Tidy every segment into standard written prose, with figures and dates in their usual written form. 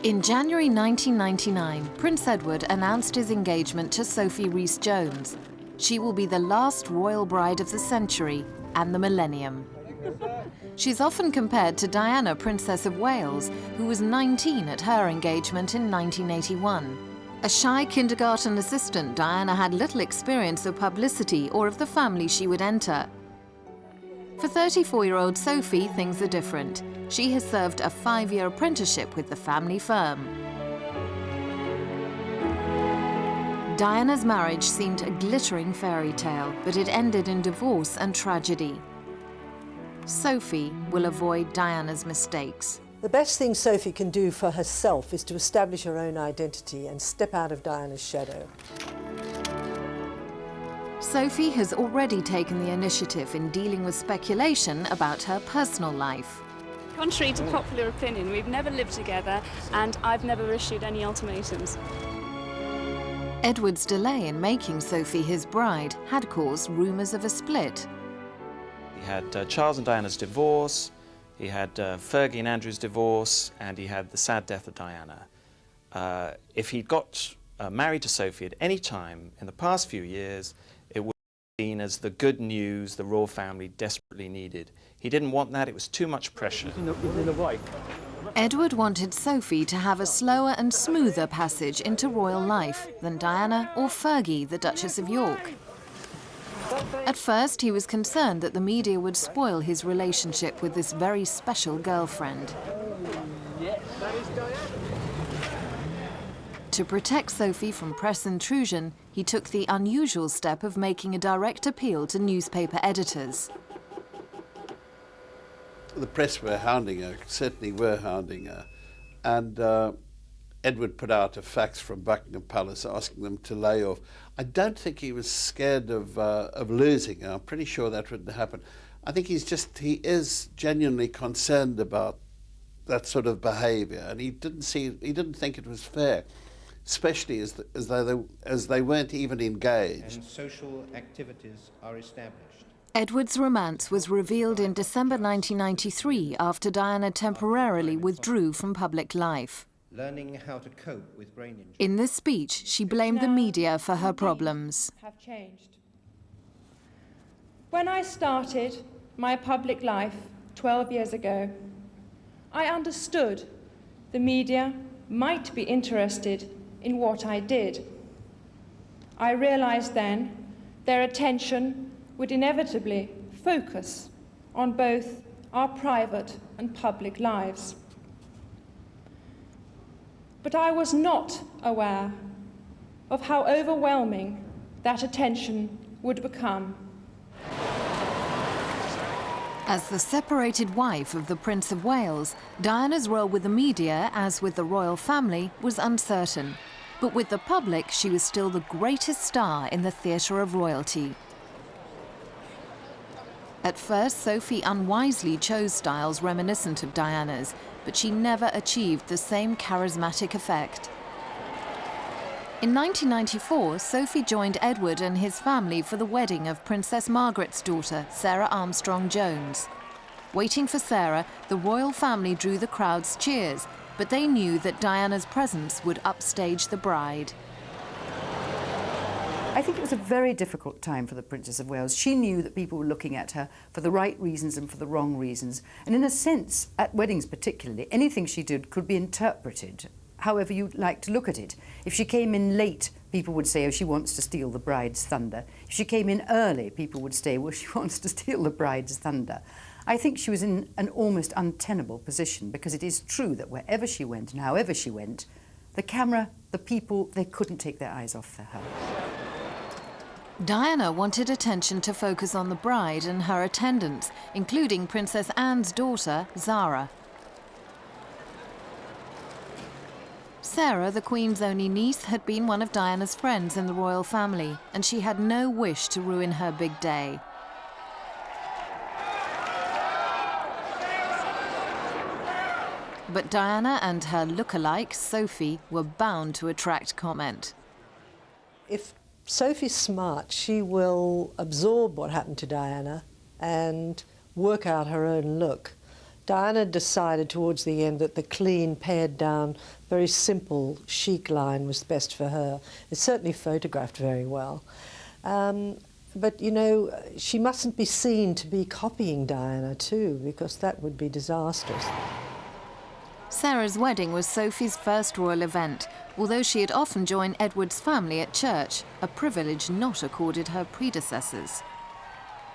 In January 1999, Prince Edward announced his engagement to Sophie Rhys-Jones. She will be the last royal bride of the century and the millennium. She's often compared to Diana, Princess of Wales, who was 19 at her engagement in 1981. A shy kindergarten assistant, Diana had little experience of publicity or of the family she would enter. For 34-year-old Sophie, things are different. She has served a 5-year apprenticeship with the family firm. Diana's marriage seemed a glittering fairy tale, but it ended in divorce and tragedy. Sophie will avoid Diana's mistakes. The best thing Sophie can do for herself is to establish her own identity and step out of Diana's shadow. Sophie has already taken the initiative in dealing with speculation about her personal life. Contrary to popular opinion, we've never lived together and I've never issued any ultimatums. Edward's delay in making Sophie his bride had caused rumours of a split. He had Charles and Diana's divorce, he had Fergie and Andrew's divorce, and he had the sad death of Diana. If he'd got married to Sophie at any time in the past few years, it would be seen as the good news the royal family desperately needed. He didn't want that, it was too much pressure. Edward wanted Sophie to have a slower and smoother passage into royal life than Diana or Fergie, the Duchess of York. At first, he was concerned that the media would spoil his relationship with this very special girlfriend. To protect Sophie from press intrusion, he took the unusual step of making a direct appeal to newspaper editors. The press were hounding her, certainly were hounding her, and Edward put out a fax from Buckingham Palace asking them to lay off. I don't think he was scared of losing her. I'm pretty sure that wouldn't happen. I think he is genuinely concerned about that sort of behaviour, and he didn't think it was fair, especially as they weren't even engaged. And social activities are established. Edward's romance was revealed in December 1993 after Diana temporarily withdrew from public life. Learning how to cope with brain injury. In this speech, she blamed the media for her problems. Have changed. When I started my public life 12 years ago, I understood the media might be interested in what I did. I realized then their attention would inevitably focus on both our private and public lives. But I was not aware of how overwhelming that attention would become. As the separated wife of the Prince of Wales, Diana's role with the media, as with the royal family, was uncertain. But with the public, she was still the greatest star in the theatre of royalty. At first, Sophie unwisely chose styles reminiscent of Diana's, but she never achieved the same charismatic effect. In 1994, Sophie joined Edward and his family for the wedding of Princess Margaret's daughter, Sarah Armstrong-Jones. Waiting for Sarah, the royal family drew the crowd's cheers, but they knew that Diana's presence would upstage the bride. I think it was a very difficult time for the Princess of Wales. She knew that people were looking at her for the right reasons and for the wrong reasons. And in a sense, at weddings particularly, anything she did could be interpreted however you'd like to look at it. If she came in late, people would say, oh, she wants to steal the bride's thunder. If she came in early, people would say, well, she wants to steal the bride's thunder. I think she was in an almost untenable position, because it is true that wherever she went and however she went, the camera, the people, they couldn't take their eyes off her. Diana wanted attention to focus on the bride and her attendants, including Princess Anne's daughter, Zara. Sarah, the Queen's only niece, had been one of Diana's friends in the royal family, and she had no wish to ruin her big day. But Diana and her look-alike, Sophie, were bound to attract comment. If Sophie's smart, she will absorb what happened to Diana and work out her own look. Diana decided towards the end that the clean, pared down, very simple, chic line was best for her. It's certainly photographed very well. But, you know, she mustn't be seen to be copying Diana too, because that would be disastrous. Sarah's wedding was Sophie's first royal event, although she had often joined Edward's family at church, a privilege not accorded her predecessors.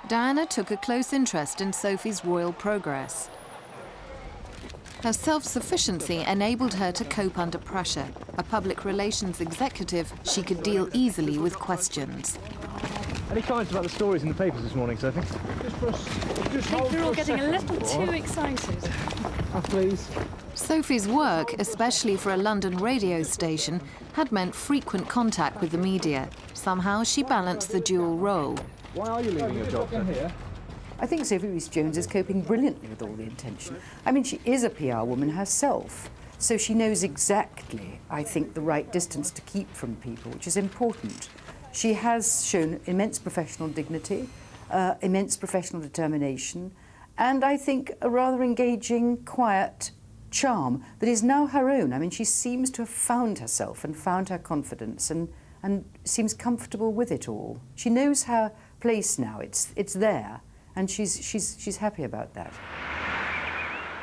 Diana took a close interest in Sophie's royal progress. Her self-sufficiency enabled her to cope under pressure. A public relations executive, she could deal easily with questions. Any comments about the stories in the papers this morning, Sophie? I think you're all getting a little too excited. Please. Sophie's work, especially for a London radio station, had meant frequent contact with the media. Somehow she balanced the dual role. Why are you leaving your job here? I think Sophie Rhys-Jones is coping brilliantly with all the attention. I mean, she is a PR woman herself, so she knows exactly, I think, the right distance to keep from people, which is important. She has shown immense professional dignity, immense professional determination, and I think a rather engaging, quiet charm that is now her own. I mean, she seems to have found herself and found her confidence and seems comfortable with it all. She knows her place now. It's there, and she's happy about that.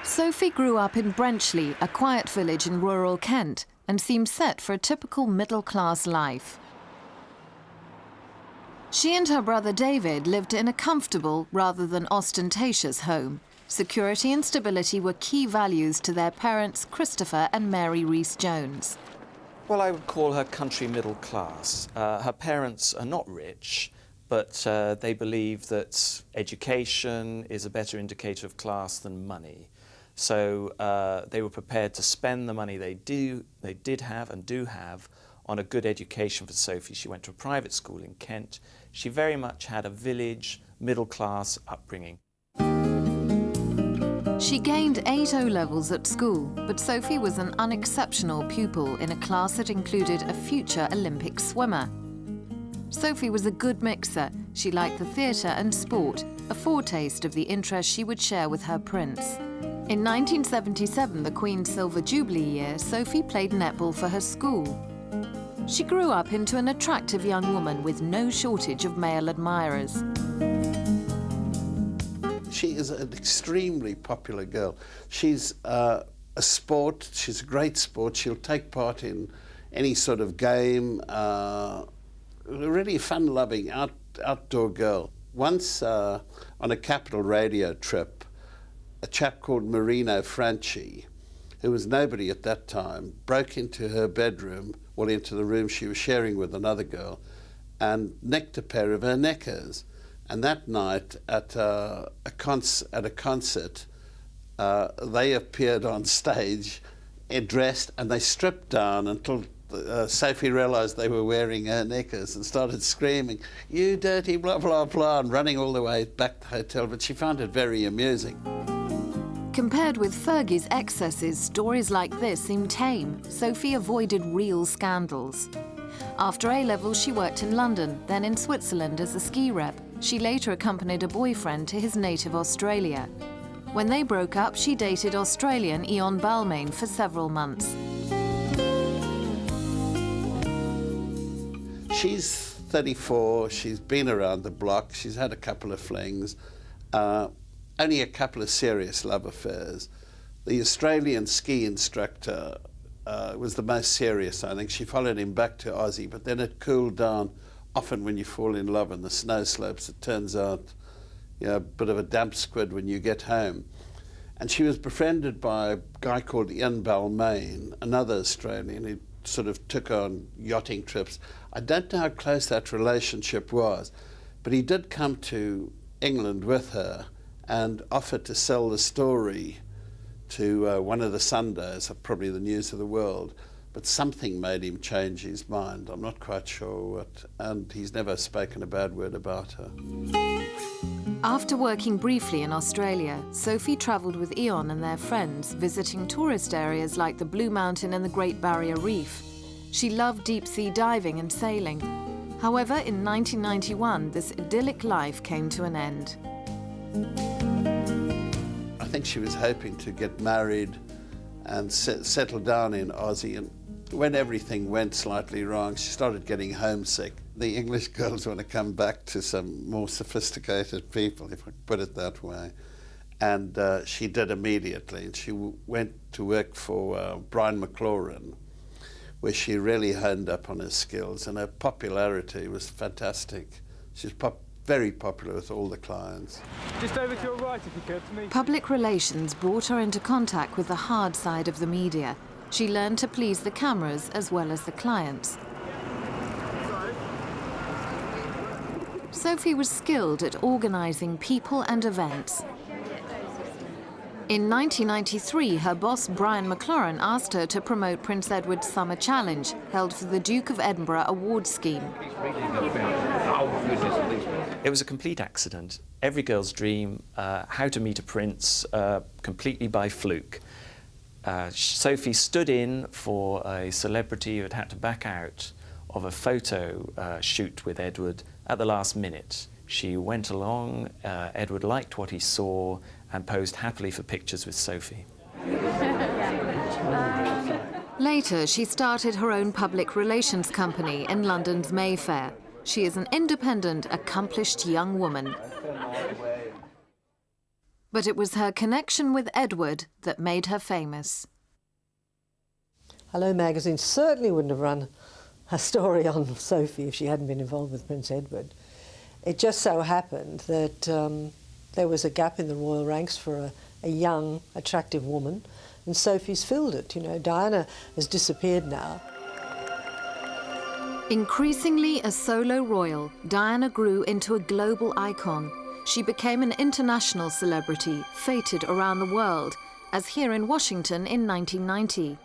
Sophie grew up in Brenchley, a quiet village in rural Kent, and seemed set for a typical middle-class life. She and her brother David lived in a comfortable rather than ostentatious home. Security and stability were key values to their parents, Christopher and Mary Rhys-Jones. Well, I would call her country middle class. Her parents are not rich, but they believe that education is a better indicator of class than money. So they were prepared to spend the money they did have and do have on a good education for Sophie. She went to a private school in Kent. She very much had a village, middle-class upbringing. She gained 8 O-levels at school, but Sophie was an unexceptional pupil in a class that included a future Olympic swimmer. Sophie was a good mixer. She liked the theatre and sport, a foretaste of the interest she would share with her prince. In 1977, the Queen's Silver Jubilee year, Sophie played netball for her school. She grew up into an attractive young woman with no shortage of male admirers. She is an extremely popular girl. She's a sport, she's a great sport. She'll take part in any sort of game. Really fun-loving, outdoor girl. Once on a Capital Radio trip, a chap called Marino Franchi, who was nobody at that time, broke into her bedroom, well, into the room she was sharing with another girl, and nicked a pair of her knickers. And that night at a concert, they appeared on stage, dressed, and they stripped down until Sophie realised they were wearing her knickers and started screaming, "You dirty blah, blah, blah," and running all the way back to the hotel. But she found it very amusing. Compared with Fergie's excesses, stories like this seem tame. Sophie avoided real scandals. After A-levels, she worked in London, then in Switzerland as a ski rep. She later accompanied a boyfriend to his native Australia. When they broke up, she dated Australian Ian Balmain for several months. She's 34, she's been around the block, she's had a couple of flings, only a couple of serious love affairs. The Australian ski instructor was the most serious, I think. She followed him back to Aussie, but then it cooled down. Often when you fall in love in the snow slopes, it turns out, you know, a bit of a damp squid when you get home. And she was befriended by a guy called Ian Balmain, another Australian who sort of took on yachting trips. I don't know how close that relationship was, but he did come to England with her and offered to sell the story to one of the Sundays, probably the News of the World. But something made him change his mind. I'm not quite sure what, and he's never spoken a bad word about her. After working briefly in Australia, Sophie travelled with Ian and their friends, visiting tourist areas like the Blue Mountain and the Great Barrier Reef. She loved deep-sea diving and sailing. However, in 1991, this idyllic life came to an end. I think she was hoping to get married and settle down in Aussie. And when everything went slightly wrong, she started getting homesick. The English girls want to come back to some more sophisticated people, if I put it that way. And she did immediately. And she went to work for Brian McLaurin, where she really honed up on her skills, and her popularity was fantastic. She's very popular with all the clients. Just over to your right, if you could, to me. Public relations brought her into contact with the hard side of the media. She learned to please the cameras as well as the clients. Sophie was skilled at organising people and events. In 1993, her boss Brian McLaurin asked her to promote Prince Edward's Summer Challenge, held for the Duke of Edinburgh Awards scheme. It was a complete accident. Every girl's dream, how to meet a prince, completely by fluke. Sophie stood in for a celebrity who had to back out of a photo shoot with Edward at the last minute. She went along, Edward liked what he saw and posed happily for pictures with Sophie. Later, she started her own public relations company in London's Mayfair. She is an independent, accomplished young woman. But it was her connection with Edward that made her famous. Hello magazine certainly wouldn't have run a story on Sophie if she hadn't been involved with Prince Edward. It just so happened that there was a gap in the royal ranks for a young, attractive woman, and Sophie's filled it. You know, Diana has disappeared now. Increasingly a solo royal, Diana grew into a global icon. She became an international celebrity, feted around the world, as here in Washington in 1990.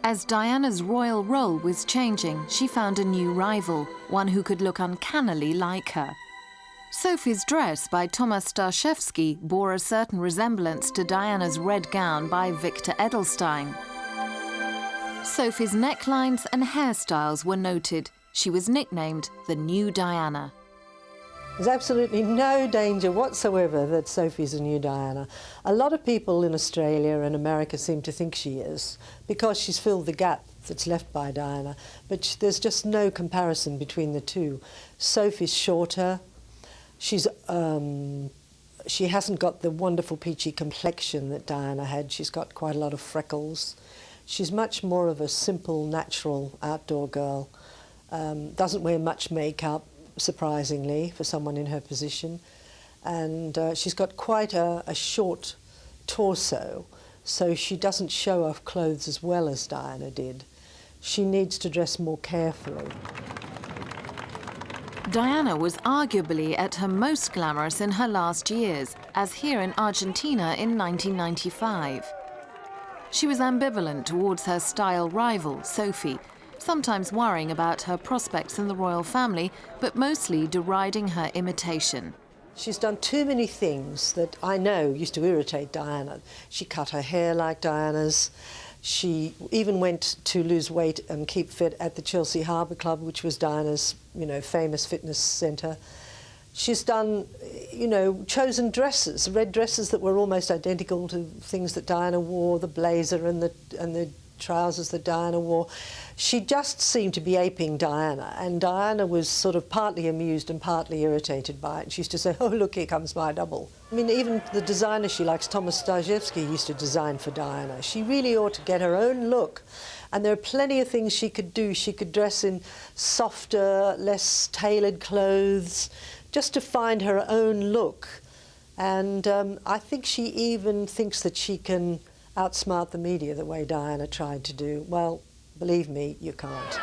As Diana's royal role was changing, she found a new rival, one who could look uncannily like her. Sophie's dress by Thomas Starshevsky bore a certain resemblance to Diana's red gown by Victor Edelstein. Sophie's necklines and hairstyles were noted. She was nicknamed the New Diana. There's absolutely no danger whatsoever that Sophie's a new Diana. A lot of people in Australia and America seem to think she is, because she's filled the gap that's left by Diana. But there's just no comparison between the two. Sophie's shorter. She hasn't got the wonderful peachy complexion that Diana had. She's got quite a lot of freckles. She's much more of a simple, natural, outdoor girl. Doesn't wear much makeup, surprisingly, for someone in her position. And she's got quite a short torso, so she doesn't show off clothes as well as Diana did. She needs to dress more carefully. Diana was arguably at her most glamorous in her last years, as here in Argentina in 1995. She was ambivalent towards her style rival, Sophie, sometimes worrying about her prospects in the royal family, but mostly deriding her imitation. She's done too many things that I know used to irritate Diana. She cut her hair like Diana's. She even went to lose weight and keep fit at the Chelsea Harbour Club, which was Diana's, famous fitness centre. She's done, chosen dresses, red dresses that were almost identical to things that Diana wore, the blazer and the trousers that Diana wore. She just seemed to be aping Diana, and Diana was sort of partly amused and partly irritated by it. She used to say, "Oh, look, here comes my double." I mean, even the designer she likes, Thomas Starshevsky, used to design for Diana. She really ought to get her own look, and there are plenty of things she could do. She could dress in softer, less tailored clothes, just to find her own look. And I think she even thinks that she can outsmart the media the way Diana tried to do. Well, believe me, you can't.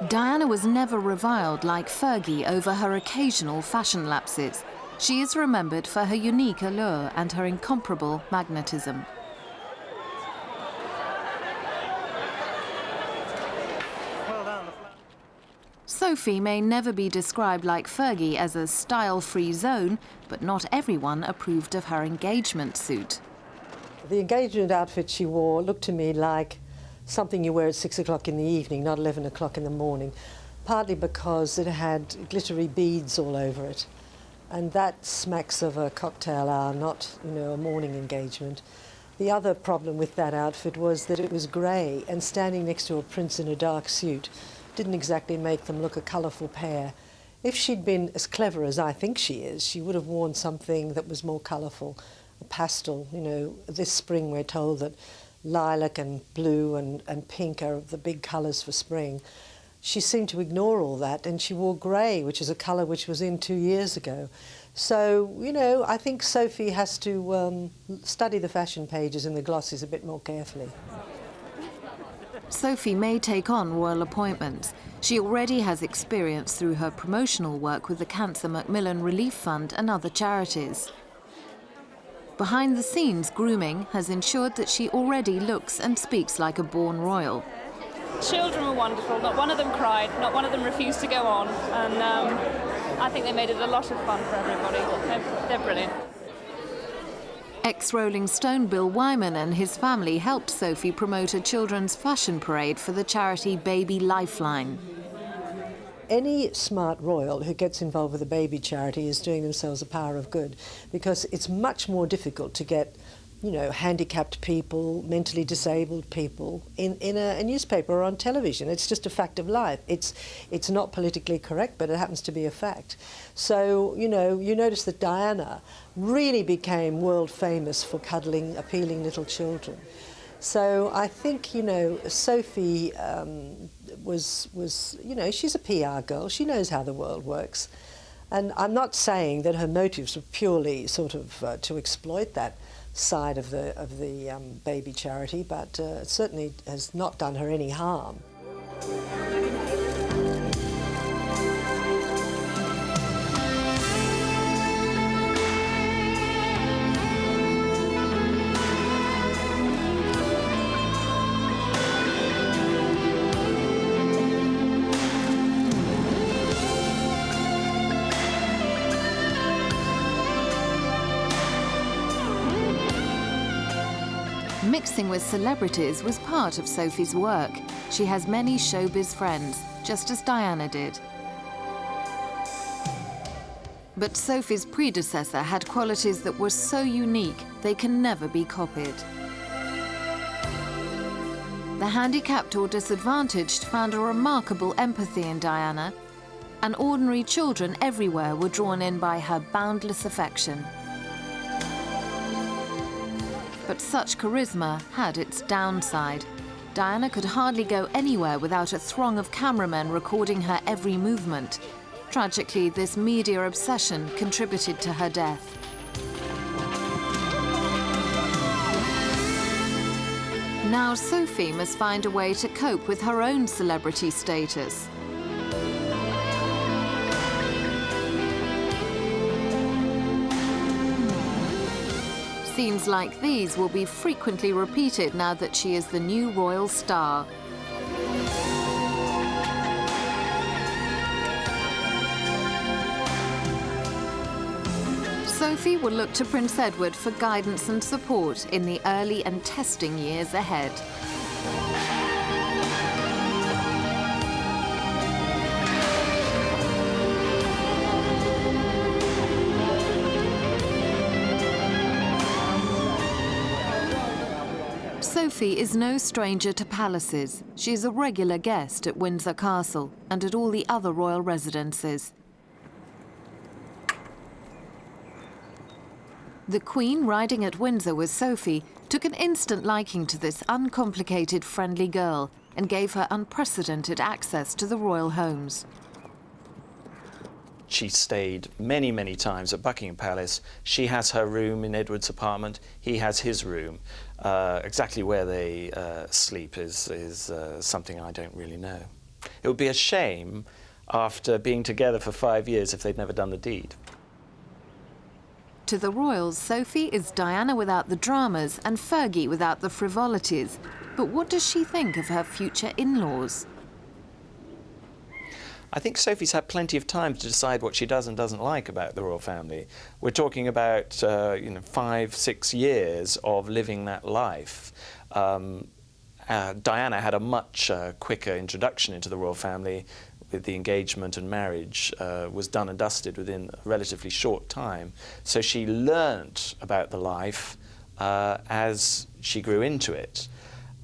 Diana was never reviled like Fergie over her occasional fashion lapses. She is remembered for her unique allure and her incomparable magnetism. Sophie may never be described like Fergie as a style-free zone, but not everyone approved of her engagement suit. The engagement outfit she wore looked to me like something you wear at 6 o'clock in the evening, not 11 o'clock in the morning, partly because it had glittery beads all over it. And that smacks of a cocktail hour, not, you know, a morning engagement. The other problem with that outfit was that it was grey, and standing next to a prince in a dark suit didn't exactly make them look a colourful pair. If she'd been as clever as I think she is, she would have worn something that was more colourful, a pastel. You know, this spring we're told that lilac and blue and pink are the big colours for spring. She seemed to ignore all that, and she wore grey, which is a colour which was in 2 years ago. So, you know, I think Sophie has to study the fashion pages in the glossies a bit more carefully. Sophie may take on royal appointments. She already has experience through her promotional work with the Cancer Macmillan Relief Fund and other charities. Behind the scenes grooming has ensured that she already looks and speaks like a born royal. Children were wonderful. Not one of them cried, not one of them refused to go on, and I think they made it a lot of fun for everybody. They're brilliant. Ex-Rolling Stone Bill Wyman and his family helped Sophie promote a children's fashion parade for the charity Baby Lifeline. Any smart royal who gets involved with a baby charity is doing themselves a power of good, because it's much more difficult to get, you know, handicapped people, mentally disabled people in a newspaper or on television. It's just a fact of life. It's not politically correct, but it happens to be a fact. So, you know, you notice that Diana really became world famous for cuddling appealing little children. So I think, you know, Sophie was, you know, she's a PR girl. She knows how the world works. And I'm not saying that her motives were purely sort of to exploit that side of the baby charity, but it certainly has not done her any harm. Mixing with celebrities was part of Sophie's work. She has many showbiz friends, just as Diana did. But Sophie's predecessor had qualities that were so unique they can never be copied. The handicapped or disadvantaged found a remarkable empathy in Diana, and ordinary children everywhere were drawn in by her boundless affection. But such charisma had its downside. Diana could hardly go anywhere without a throng of cameramen recording her every movement. Tragically, this media obsession contributed to her death. Now Sophie must find a way to cope with her own celebrity status. Scenes like these will be frequently repeated now that she is the new royal star. Sophie will look to Prince Edward for guidance and support in the early and testing years ahead. Sophie is no stranger to palaces. She is a regular guest at Windsor Castle and at all the other royal residences. The Queen, riding at Windsor with Sophie, took an instant liking to this uncomplicated, friendly girl and gave her unprecedented access to the royal homes. She stayed many, many times at Buckingham Palace. She has her room in Edward's apartment. He has his room. Exactly where they sleep is something I don't really know. It would be a shame after being together for 5 years if they'd never done the deed. To the royals, Sophie is Diana without the dramas and Fergie without the frivolities. But what does she think of her future in-laws? I think Sophie's had plenty of time to decide what she does and doesn't like about the royal family. We're talking about 5, 6 years of living that life. Diana had a much quicker introduction into the royal family. with the engagement and marriage was done and dusted within a relatively short time. So she learnt about the life as she grew into it.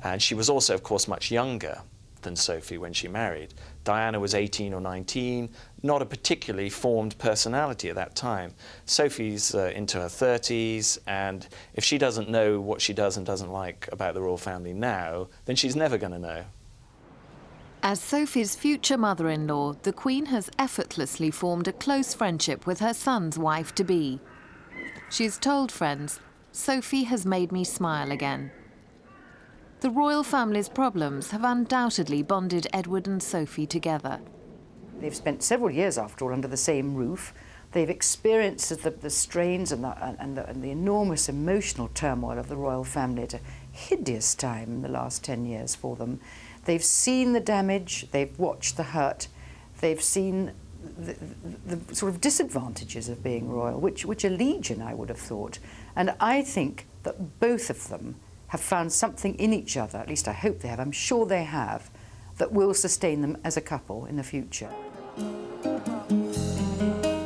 And she was also, of course, much younger than Sophie when she married. Diana was 18 or 19, not a particularly formed personality at that time. Sophie's into her 30s, and if she doesn't know what she does and doesn't like about the royal family now, then she's never going to know. As Sophie's future mother-in-law, the Queen has effortlessly formed a close friendship with her son's wife-to-be. She's told friends, "Sophie has made me smile again." The royal family's problems have undoubtedly bonded Edward and Sophie together. They've spent several years, after all, under the same roof. They've experienced the strains and the enormous emotional turmoil of the royal family at a hideous time in the last 10 years for them. They've seen the damage, they've watched the hurt, they've seen the sort of disadvantages of being royal, which are legion, I would have thought. And I think that both of them have found something in each other, at least I hope they have, I'm sure they have, that will sustain them as a couple in the future.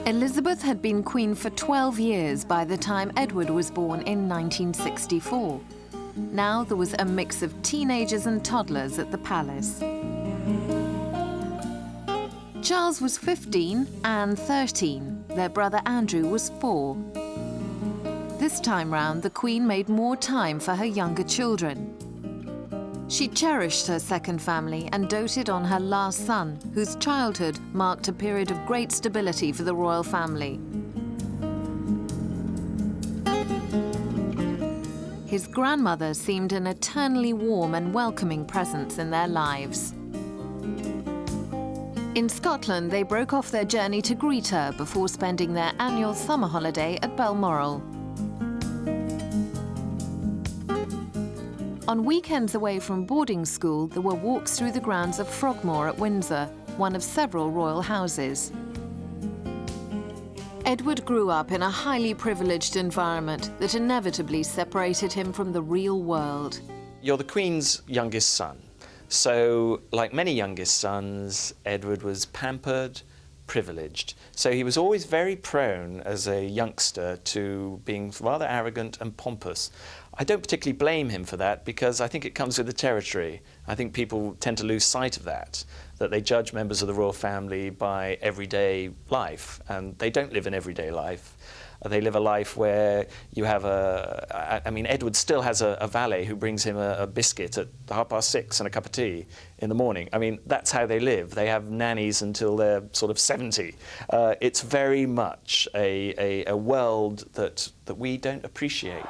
Elizabeth had been queen for 12 years by the time Edward was born in 1964. Now there was a mix of teenagers and toddlers at the palace. Charles was 15, Anne 13. Their brother Andrew was 4. This time round, the Queen made more time for her younger children. She cherished her second family and doted on her last son, whose childhood marked a period of great stability for the royal family. His grandmother seemed an eternally warm and welcoming presence in their lives. In Scotland, they broke off their journey to greet her before spending their annual summer holiday at Balmoral. On weekends away from boarding school, there were walks through the grounds of Frogmore at Windsor, one of several royal houses. Edward grew up in a highly privileged environment that inevitably separated him from the real world. You're the Queen's youngest son. So, like many youngest sons, Edward was pampered, privileged. So he was always very prone as a youngster to being rather arrogant and pompous. I don't particularly blame him for that because I think it comes with the territory. I think people tend to lose sight of that they judge members of the royal family by everyday life, and they don't live an everyday life. They live a life where you have I mean, Edward still has a valet who brings him a biscuit at 6:30 and a cup of tea in the morning. I mean, that's how they live. They have nannies until they're sort of 70. It's very much a world that we don't appreciate.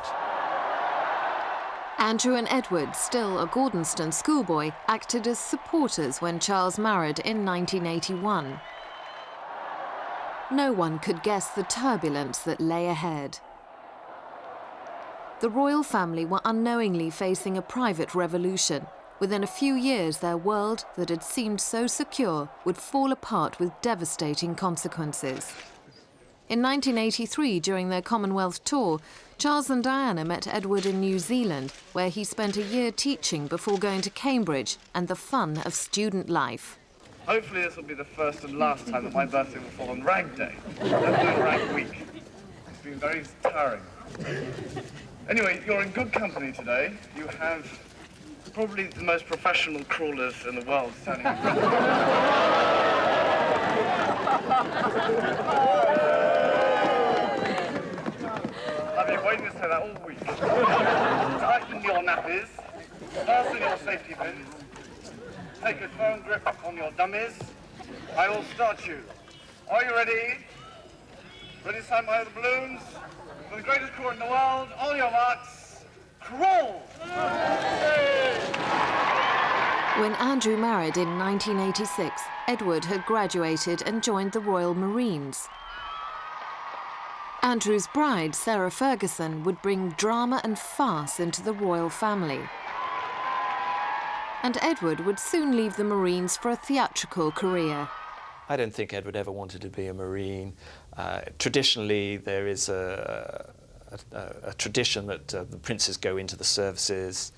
Andrew and Edward, still a Gordonston schoolboy, acted as supporters when Charles married in 1981. No one could guess the turbulence that lay ahead. The royal family were unknowingly facing a private revolution. Within a few years, their world that had seemed so secure would fall apart with devastating consequences. In 1983, during their Commonwealth tour, Charles and Diana met Edward in New Zealand, where he spent a year teaching before going to Cambridge and the fun of student life. Hopefully this will be the first and last time that my birthday will fall on Rag Day. That's been Rag Week. It's been very tiring. Anyway, you're in good company today. You have probably the most professional crawlers in the world standing in front of you. I've been waiting to say that all week. Tighten your nappies, fasten your safety pins, take a firm grip on your dummies. I will start you. Are you ready? Ready to stand by the balloons? For the greatest crawl in the world, on your marks, crawl! When Andrew married in 1986, Edward had graduated and joined the Royal Marines. Andrew's bride, Sarah Ferguson, would bring drama and farce into the royal family. And Edward would soon leave the Marines for a theatrical career. I don't think Edward ever wanted to be a Marine. Traditionally, there is a tradition that the princes go into the services,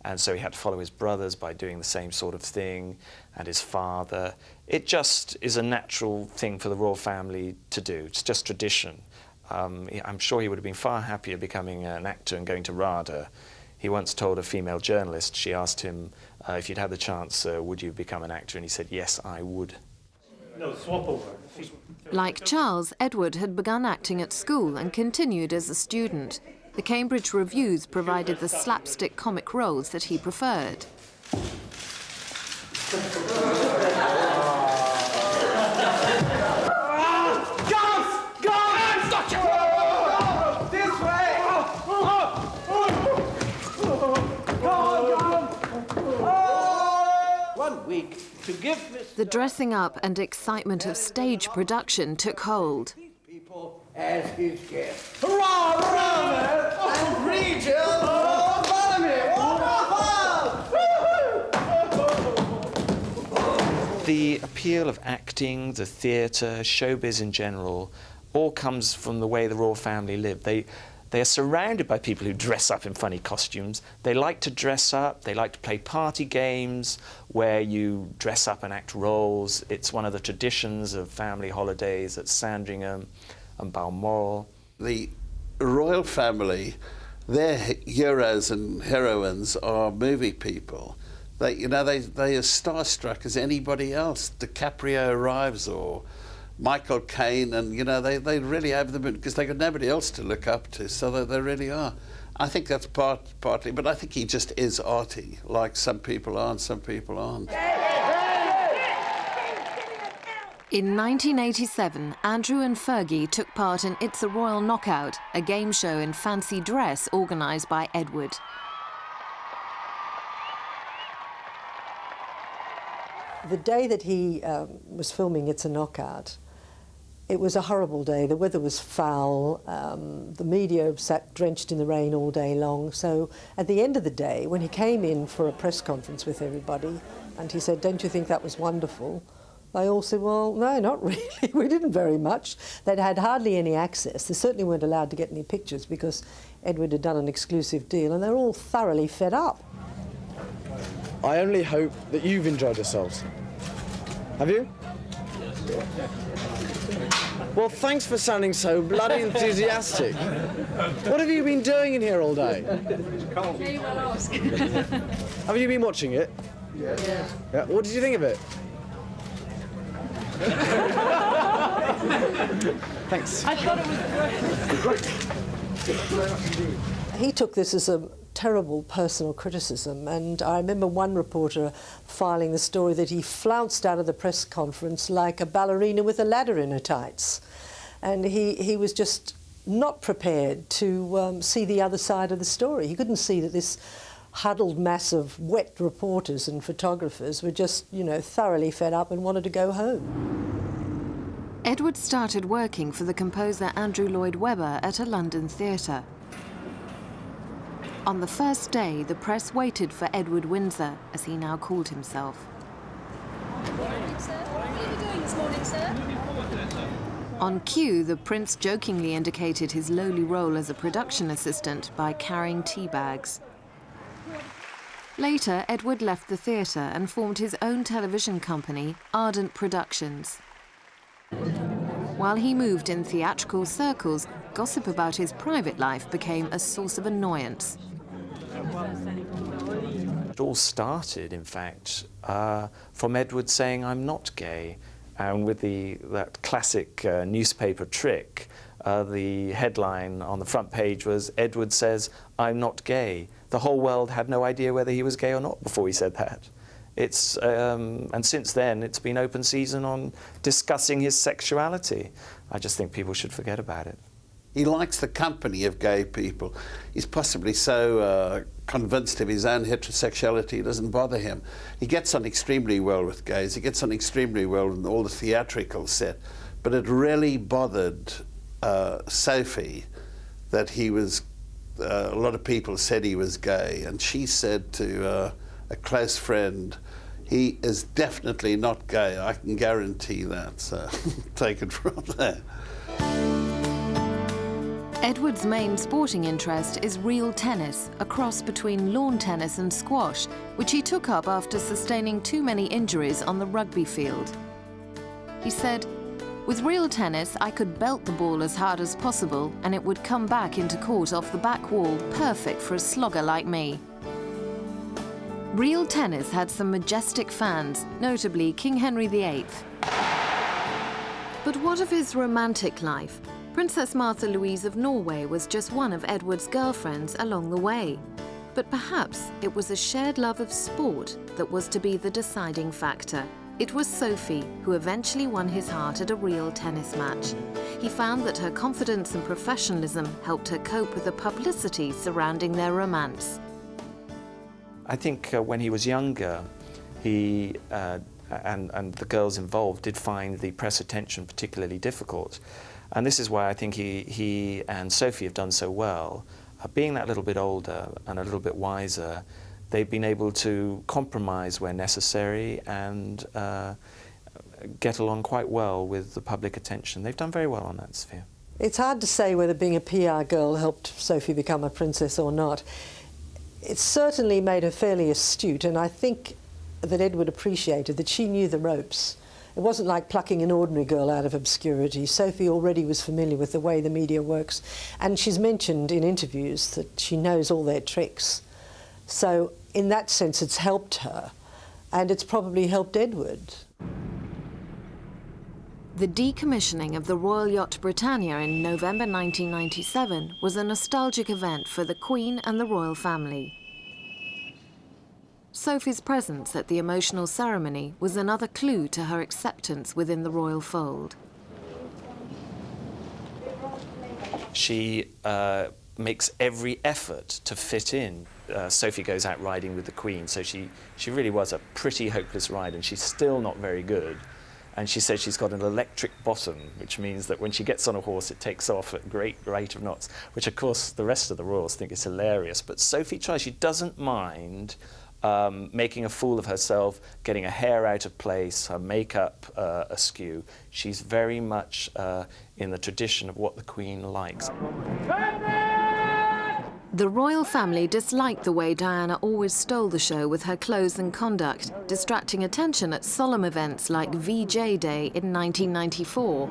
and so he had to follow his brothers by doing the same sort of thing, and his father. It just is a natural thing for the royal family to do. It's just tradition. I'm sure he would have been far happier becoming an actor and going to RADA. He once told a female journalist, she asked him, if you'd have the chance, would you become an actor? And he said, yes, I would. No, swap over. Like Charles, Edward had begun acting at school and continued as a student. The Cambridge Reviews provided the slapstick comic roles that he preferred. The dressing up and excitement of stage production took hold. As his guest. Hurrah, hurrah, and Regis Bartholomew! The appeal of acting, the theatre, showbiz in general, all comes from the way the royal family lived. They are surrounded by people who dress up in funny costumes. They like to dress up, they like to play party games where you dress up and act roles. It's one of the traditions of family holidays at Sandringham and Balmoral. The royal family, their heroes and heroines are movie people. They are starstruck as anybody else. DiCaprio arrives, or Michael Caine, and they really have them because they got nobody else to look up to, so they really are. I think that's partly, but I think he just is arty, like some people are and some people aren't. In 1987, Andrew and Fergie took part in It's a Royal Knockout, a game show in fancy dress organised by Edward. The day that he was filming It's a Knockout, it was a horrible day. The weather was foul. The media sat drenched in the rain all day long. So at the end of the day, when he came in for a press conference with everybody, and he said, "Don't you think that was wonderful?" They all said, "Well, no, not really. We didn't very much." They'd had hardly any access. They certainly weren't allowed to get any pictures because Edward had done an exclusive deal, and they were all thoroughly fed up. I only hope that you've enjoyed yourselves. Have you? Well, thanks for sounding so bloody enthusiastic. What have you been doing in here all day? May you well ask. Have you been watching it? Yeah. What did you think of it? Thanks. I thought it was great. He took this as a terrible personal criticism, and I remember one reporter filing the story that he flounced out of the press conference like a ballerina with a ladder in her tights, and he was just not prepared to see the other side of the story. He couldn't see that this huddled mass of wet reporters and photographers were just, thoroughly fed up and wanted to go home. Edward started working for the composer Andrew Lloyd Webber at a London theatre. On the first day, the press waited for Edward Windsor, as he now called himself. Good morning, sir. What are you doing this morning, sir? On cue, the prince jokingly indicated his lowly role as a production assistant by carrying tea bags. Later, Edward left the theatre and formed his own television company, Ardent Productions. While he moved in theatrical circles, gossip about his private life became a source of annoyance. It all started, in fact, from Edward saying, "I'm not gay," and with that classic newspaper trick, the headline on the front page was, "Edward says, I'm not gay." The whole world had no idea whether he was gay or not before he said that. And since then, it's been open season on discussing his sexuality. I just think people should forget about it. He likes the company of gay people. He's possibly so convinced of his own heterosexuality it doesn't bother him. He gets on extremely well with gays. He gets on extremely well in all the theatrical set. But it really bothered Sophie that he was, a lot of people said he was gay, and she said to a close friend, "He is definitely not gay, I can guarantee that," so take it from there. Edward's main sporting interest is real tennis, a cross between lawn tennis and squash, which he took up after sustaining too many injuries on the rugby field. He said, "With real tennis, I could belt the ball as hard as possible and it would come back into court off the back wall, perfect for a slogger like me." Real tennis had some majestic fans, notably King Henry VIII. But what of his romantic life? Princess Martha Louise of Norway was just one of Edward's girlfriends along the way. But perhaps it was a shared love of sport that was to be the deciding factor. It was Sophie who eventually won his heart at a real tennis match. He found that her confidence and professionalism helped her cope with the publicity surrounding their romance. I think when he was younger, he and the girls involved did find the press attention particularly difficult. And this is why I think he and Sophie have done so well. Being that little bit older and a little bit wiser, they've been able to compromise where necessary and get along quite well with the public attention. They've done very well on that sphere. It's hard to say whether being a PR girl helped Sophie become a princess or not. It certainly made her fairly astute, and I think that Edward appreciated that she knew the ropes. It wasn't like plucking an ordinary girl out of obscurity. Sophie already was familiar with the way the media works, and she's mentioned in interviews that she knows all their tricks. So in that sense, it's helped her, and it's probably helped Edward. The decommissioning of the Royal Yacht Britannia in November 1997 was a nostalgic event for the Queen and the royal family. Sophie's presence at the emotional ceremony was another clue to her acceptance within the royal fold. She makes every effort to fit in. Sophie goes out riding with the Queen, so she really was a pretty hopeless ride, and she's still not very good. And she says she's got an electric bottom, which means that when she gets on a horse, it takes off at a great rate of knots, which of course the rest of the royals think is hilarious. But Sophie tries, she doesn't mind making a fool of herself, getting her hair out of place, her makeup askew. She's very much in the tradition of what the Queen likes. The royal family disliked the way Diana always stole the show with her clothes and conduct, distracting attention at solemn events like VJ Day in 1994.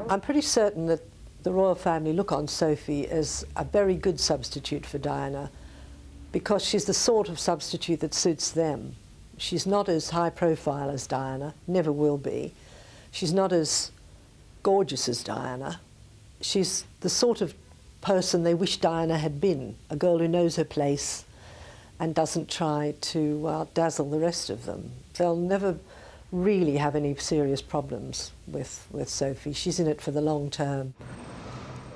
I'm pretty certain that the royal family look on Sophie as a very good substitute for Diana, because she's the sort of substitute that suits them. She's not as high profile as Diana, never will be. She's not as gorgeous as Diana. She's the sort of person they wish Diana had been, a girl who knows her place and doesn't try to dazzle the rest of them. They'll never really have any serious problems with Sophie. She's in it for the long term.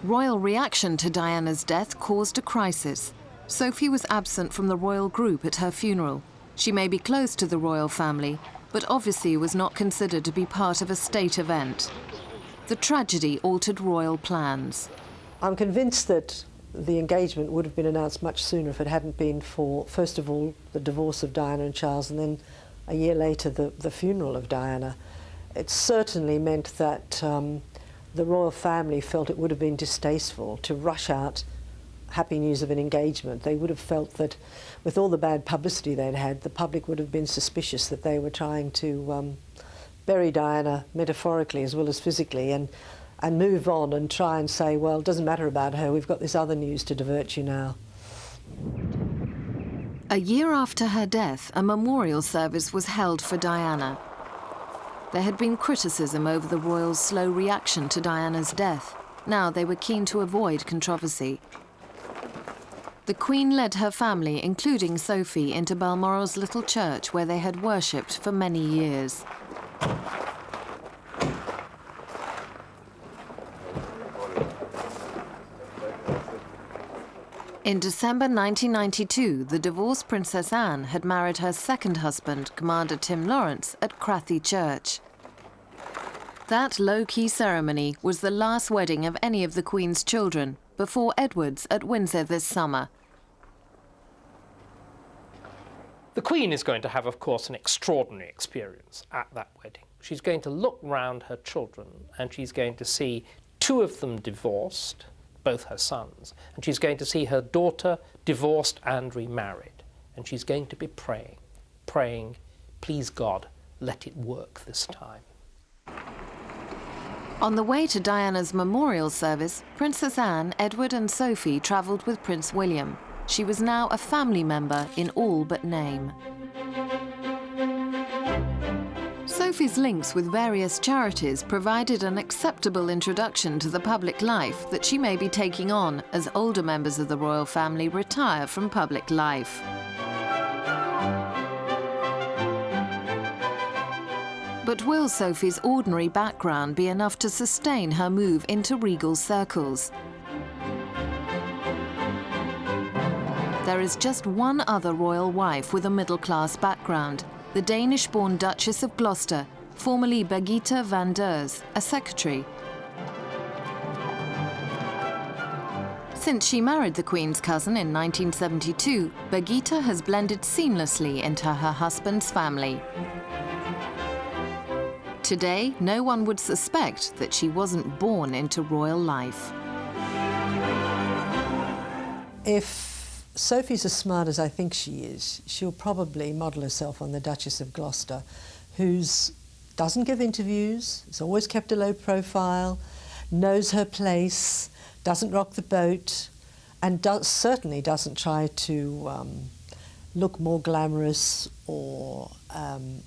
Royal reaction to Diana's death caused a crisis. Sophie was absent from the royal group at her funeral. She may be close to the royal family, but obviously was not considered to be part of a state event. The tragedy altered royal plans. I'm convinced that the engagement would have been announced much sooner if it hadn't been for, first of all, the divorce of Diana and Charles, and then a year later the funeral of Diana. It certainly meant that the royal family felt it would have been distasteful to rush out happy news of an engagement. They would have felt that with all the bad publicity they'd had, the public would have been suspicious that they were trying to bury Diana metaphorically as well as physically, and move on and try and say, well, it doesn't matter about her, we've got this other news to divert you now. A year after her death, a memorial service was held for Diana. There had been criticism over the royals' slow reaction to Diana's death. Now they were keen to avoid controversy. The Queen led her family, including Sophie, into Balmoral's little church where they had worshipped for many years. In December 1992, the divorced Princess Anne had married her second husband, Commander Tim Lawrence, at Crathy Church. That low-key ceremony was the last wedding of any of the Queen's children, before Edward's at Windsor this summer. The Queen is going to have, of course, an extraordinary experience at that wedding. She's going to look round her children and she's going to see 2 of them divorced, both her sons, and she's going to see her daughter divorced and remarried. And she's going to be praying, please God, let it work this time. On the way to Diana's memorial service, Princess Anne, Edward and Sophie travelled with Prince William. She was now a family member in all but name. Sophie's links with various charities provided an acceptable introduction to the public life that she may be taking on as older members of the royal family retire from public life. But will Sophie's ordinary background be enough to sustain her move into regal circles? There is just one other royal wife with a middle-class background, the Danish-born Duchess of Gloucester, formerly Birgitte van Deurs, a secretary. Since she married the Queen's cousin in 1972, Birgitte has blended seamlessly into her husband's family. Today, no one would suspect that she wasn't born into royal life. If Sophie's as smart as I think she is, she'll probably model herself on the Duchess of Gloucester, who doesn't give interviews, has always kept a low profile, knows her place, doesn't rock the boat, and certainly doesn't try to look more glamorous or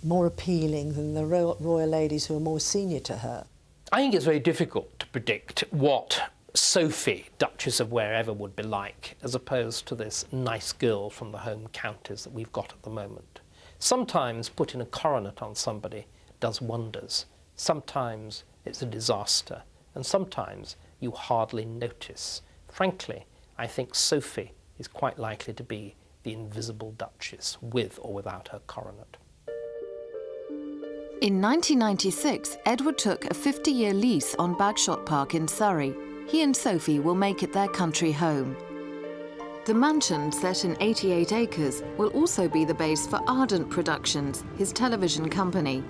more appealing than the royal ladies who are more senior to her. I think it's very difficult to predict what Sophie, Duchess of wherever, would be like, as opposed to this nice girl from the home counties that we've got at the moment. Sometimes putting a coronet on somebody does wonders. Sometimes it's a disaster, and sometimes you hardly notice. Frankly, I think Sophie is quite likely to be the invisible Duchess, with or without her coronet. In 1996, Edward took a 50-year lease on Bagshot Park in Surrey. He and Sophie will make it their country home. The mansion, set in 88 acres, will also be the base for Ardent Productions, his television company.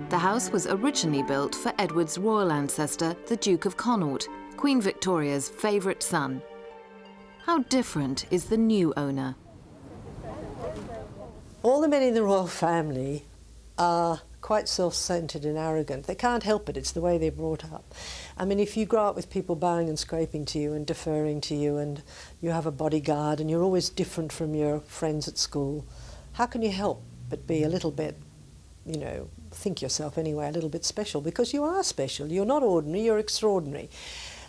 The house was originally built for Edward's royal ancestor, the Duke of Connaught, Queen Victoria's favourite son. How different is the new owner? All the men in the royal family are quite self-centred and arrogant. They can't help it, it's the way they're brought up. I mean, if you grow up with people bowing and scraping to you and deferring to you, and you have a bodyguard and you're always different from your friends at school, how can you help but be a little bit, you know, think yourself anyway, a little bit special? Because you are special. You're not ordinary, you're extraordinary.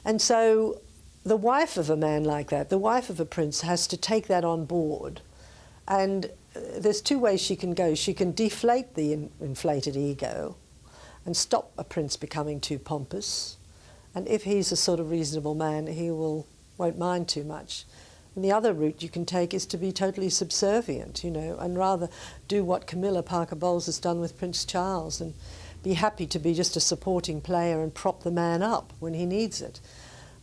And so the wife of a man like that, the wife of a prince, has to take that on board. And there's 2 ways she can go. She can deflate the inflated ego and stop a prince becoming too pompous. And if he's a sort of reasonable man, he won't mind too much. And the other route you can take is to be totally subservient, you know, and rather do what Camilla Parker Bowles has done with Prince Charles and be happy to be just a supporting player and prop the man up when he needs it.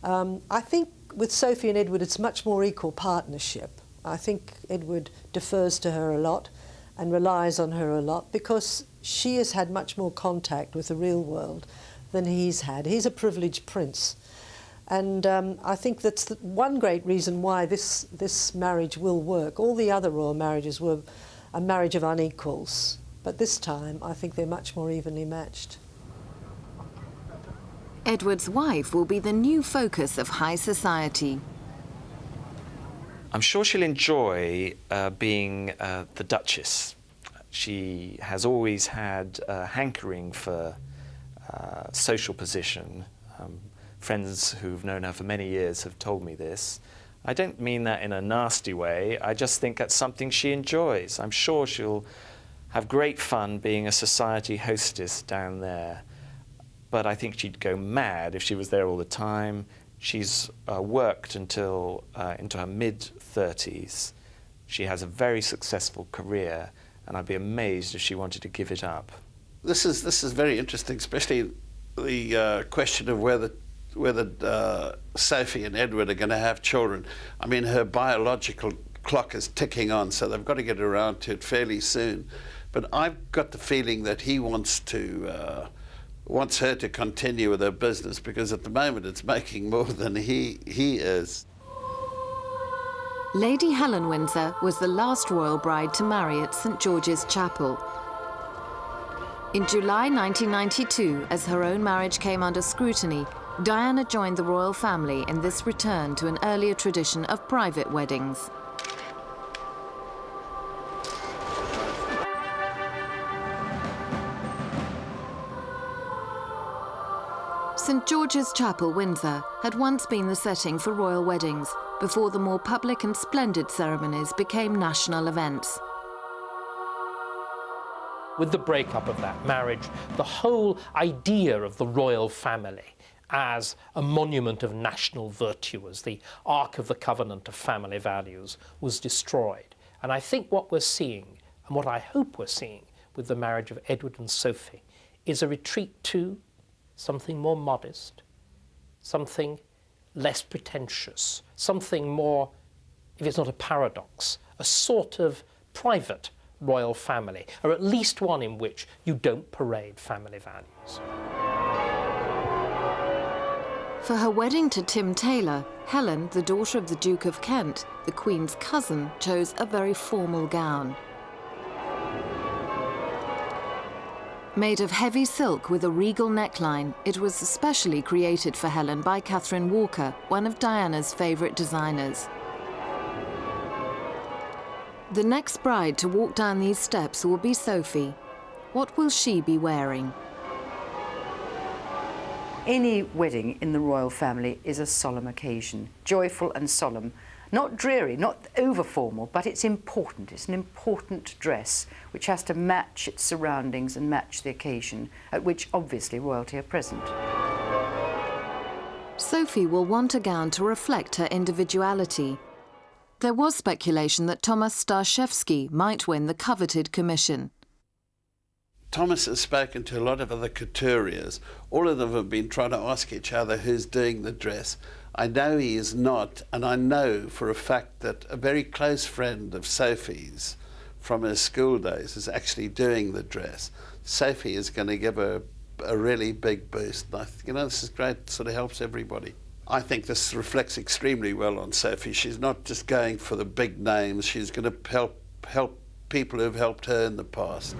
I think with Sophie and Edward it's much more equal partnership. I think Edward defers to her a lot and relies on her a lot because she has had much more contact with the real world than he's had. He's a privileged prince. And I think that's one great reason why this marriage will work. All the other royal marriages were a marriage of unequals, but this time I think they're much more evenly matched. Edward's wife will be the new focus of high society. I'm sure she'll enjoy being the Duchess. She has always had a hankering for social position. Friends who've known her for many years have told me this. I don't mean that in a nasty way. I just think that's something she enjoys. I'm sure she'll have great fun being a society hostess down there. But I think she'd go mad if she was there all the time. She's worked until into her mid-30s. She has a very successful career, and I'd be amazed if she wanted to give it up. This is very interesting, especially the question of whether Sophie and Edward are going to have children. I mean, her biological clock is ticking on, so they've got to get around to it fairly soon. But I've got the feeling that he wants to wants her to continue with her business, because at the moment it's making more than he is. Lady Helen Windsor was the last royal bride to marry at St George's Chapel. In July 1992, as her own marriage came under scrutiny, Diana joined the royal family in this return to an earlier tradition of private weddings. St George's Chapel, Windsor, had once been the setting for royal weddings before the more public and splendid ceremonies became national events. With the breakup of that marriage, the whole idea of the royal family as a monument of national virtue, as the Ark of the Covenant of family values, was destroyed. And I think what we're seeing, and what I hope we're seeing with the marriage of Edward and Sophie, is a retreat to something more modest, something less pretentious, something more, if it's not a paradox, a sort of private royal family, or at least one in which you don't parade family values. For her wedding to Tim Taylor, Helen, the daughter of the Duke of Kent, the Queen's cousin, chose a very formal gown. Made of heavy silk with a regal neckline, it was especially created for Helen by Catherine Walker, one of Diana's favourite designers. The next bride to walk down these steps will be Sophie. What will she be wearing? Any wedding in the royal family is a solemn occasion, joyful and solemn. Not dreary, not over-formal, but it's important. It's an important dress which has to match its surroundings and match the occasion, at which obviously royalty are present. Sophie will want a gown to reflect her individuality. There was speculation that Thomas Staszewski might win the coveted commission. Thomas has spoken to a lot of other couturiers. All of them have been trying to ask each other who's doing the dress. I know he is not, and I know for a fact that a very close friend of Sophie's from her school days is actually doing the dress. Sophie is going to give her a really big boost. And you know, this is great, it sort of helps everybody. I think this reflects extremely well on Sophie. She's not just going for the big names, she's going to help people who've helped her in the past.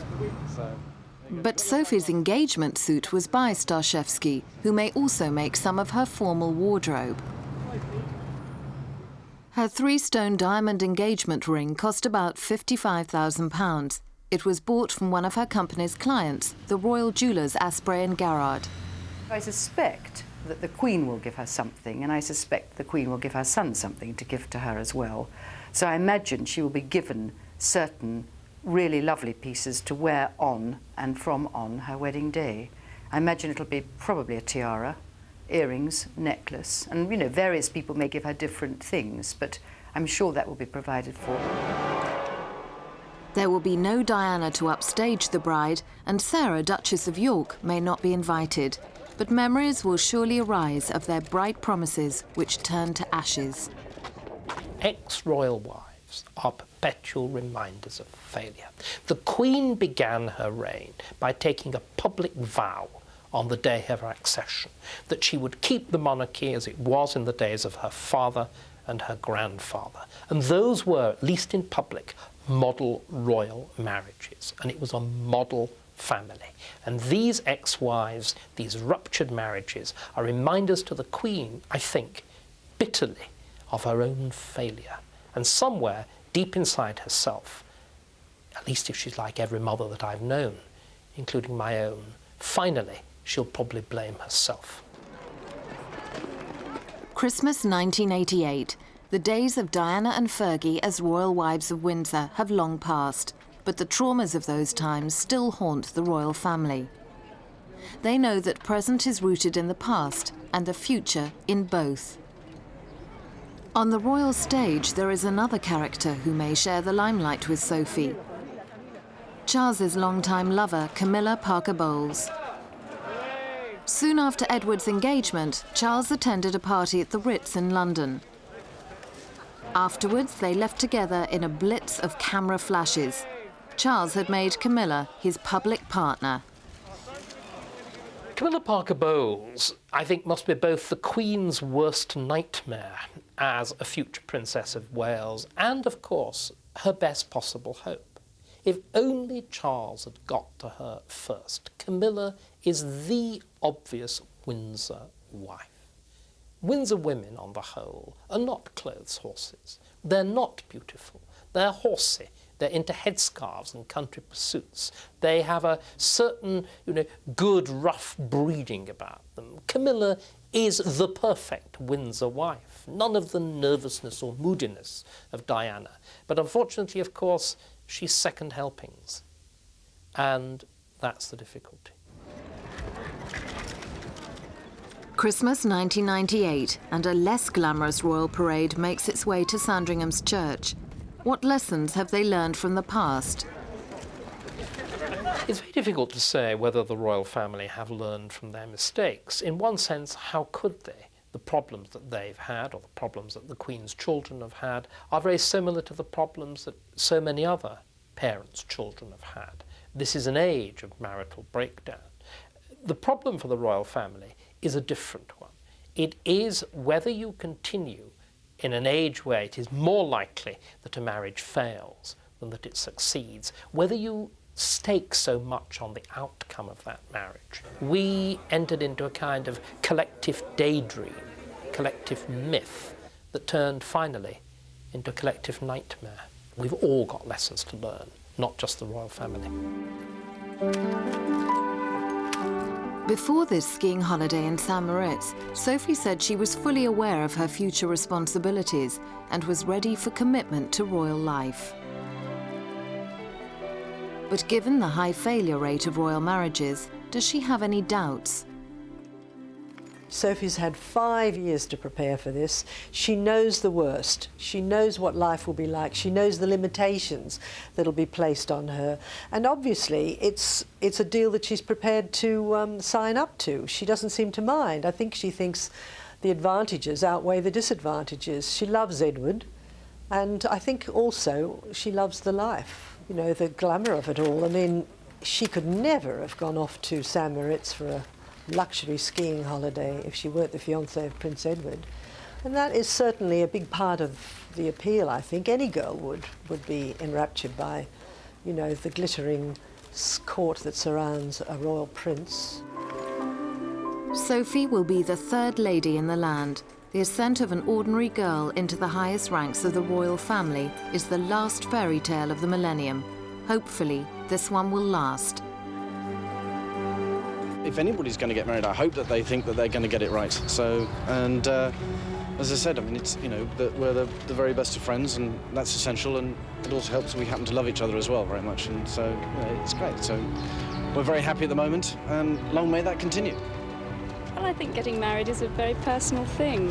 But Sophie's engagement suit was by Staszewski, who may also make some of her formal wardrobe. Her 3-stone diamond engagement ring cost about £55,000. It was bought from one of her company's clients, the Royal Jewellers Asprey and Garrard. I suspect that the Queen will give her something, and I suspect the Queen will give her son something to give to her as well. So I imagine she will be given certain really lovely pieces to wear on and from on her wedding day. I imagine it'll be probably a tiara, earrings, necklace, and you know, various people may give her different things, but I'm sure that will be provided for. There will be no Diana to upstage the bride, and Sarah, Duchess of York, may not be invited, but memories will surely arise of their bright promises which turned to ashes. Ex-royal wives are perpetual reminders of failure. The Queen began her reign by taking a public vow on the day of her accession that she would keep the monarchy as it was in the days of her father and her grandfather. And those were, at least in public, model royal marriages. And it was a model family. And these ex-wives, these ruptured marriages, are reminders to the Queen, I think, bitterly of her own failure. And somewhere deep inside herself, at least if she's like every mother that I've known, including my own, finally she'll probably blame herself. Christmas 1988. The days of Diana and Fergie as royal wives of Windsor have long passed, but the traumas of those times still haunt the royal family. They know that present is rooted in the past and the future in both. On the royal stage, there is another character who may share the limelight with Sophie. Charles's longtime lover, Camilla Parker Bowles. Soon after Edward's engagement, Charles attended a party at the Ritz in London. Afterwards, they left together in a blitz of camera flashes. Charles had made Camilla his public partner. Camilla Parker Bowles, I think, must be both the Queen's worst nightmare as a future Princess of Wales and, of course, her best possible hope. If only Charles had got to her first. Camilla is the obvious Windsor wife. Windsor women, on the whole, are not clothes horses. They're not beautiful. They're horsey. They're into headscarves and country pursuits. They have a certain, good, rough breeding about them. Camilla is the perfect Windsor wife. None of the nervousness or moodiness of Diana. But unfortunately, of course, she's second helpings. And that's the difficulty. Christmas 1998, and a less glamorous royal parade makes its way to Sandringham's church. What lessons have they learned from the past? It's very difficult to say whether the royal family have learned from their mistakes. In one sense, how could they? The problems that they've had, or the problems that the Queen's children have had, are very similar to the problems that so many other parents' children have had. This is an age of marital breakdown. The problem for the royal family is a different one. It is whether you continue in an age where it is more likely that a marriage fails than that it succeeds, whether you stake so much on the outcome of that marriage. We entered into a kind of collective daydream, collective myth, that turned finally into a collective nightmare. We've all got lessons to learn, not just the royal family. Before this skiing holiday in St. Moritz, Sophie said she was fully aware of her future responsibilities and was ready for commitment to royal life. But given the high failure rate of royal marriages, does she have any doubts? Sophie's had 5 years to prepare for this. She knows the worst. She knows what life will be like. She knows the limitations that'll be placed on her. And obviously, it's a deal that she's prepared to sign up to. She doesn't seem to mind. I think she thinks the advantages outweigh the disadvantages. She loves Edward, and I think also she loves the life, the glamour of it all. I mean, she could never have gone off to St. Moritz for a luxury skiing holiday if she weren't the fiancée of Prince Edward. And that is certainly a big part of the appeal, I think. Any girl would be enraptured by, the glittering court that surrounds a royal prince. Sophie will be the third lady in the land. The ascent of an ordinary girl into the highest ranks of the royal family is the last fairy tale of the millennium. Hopefully, this one will last. If anybody's going to get married, I hope that they think that they're going to get it right. So, and as I said, I mean, it's, that we're the very best of friends, and that's essential, and it also helps we happen to love each other as well very much, and so, it's great. So we're very happy at the moment, and long may that continue. Well, I think getting married is a very personal thing.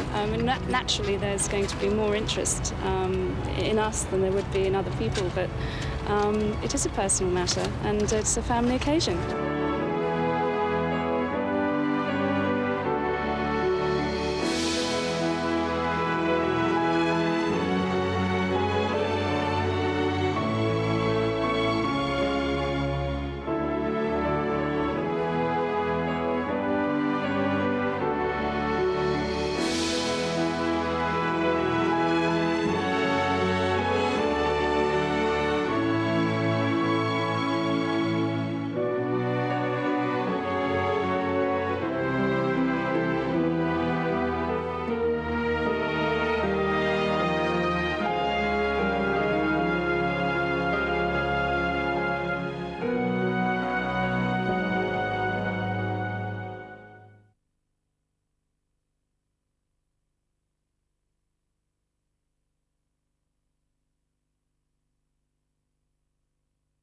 Naturally, there's going to be more interest in us than there would be in other people, but it is a personal matter, and it's a family occasion.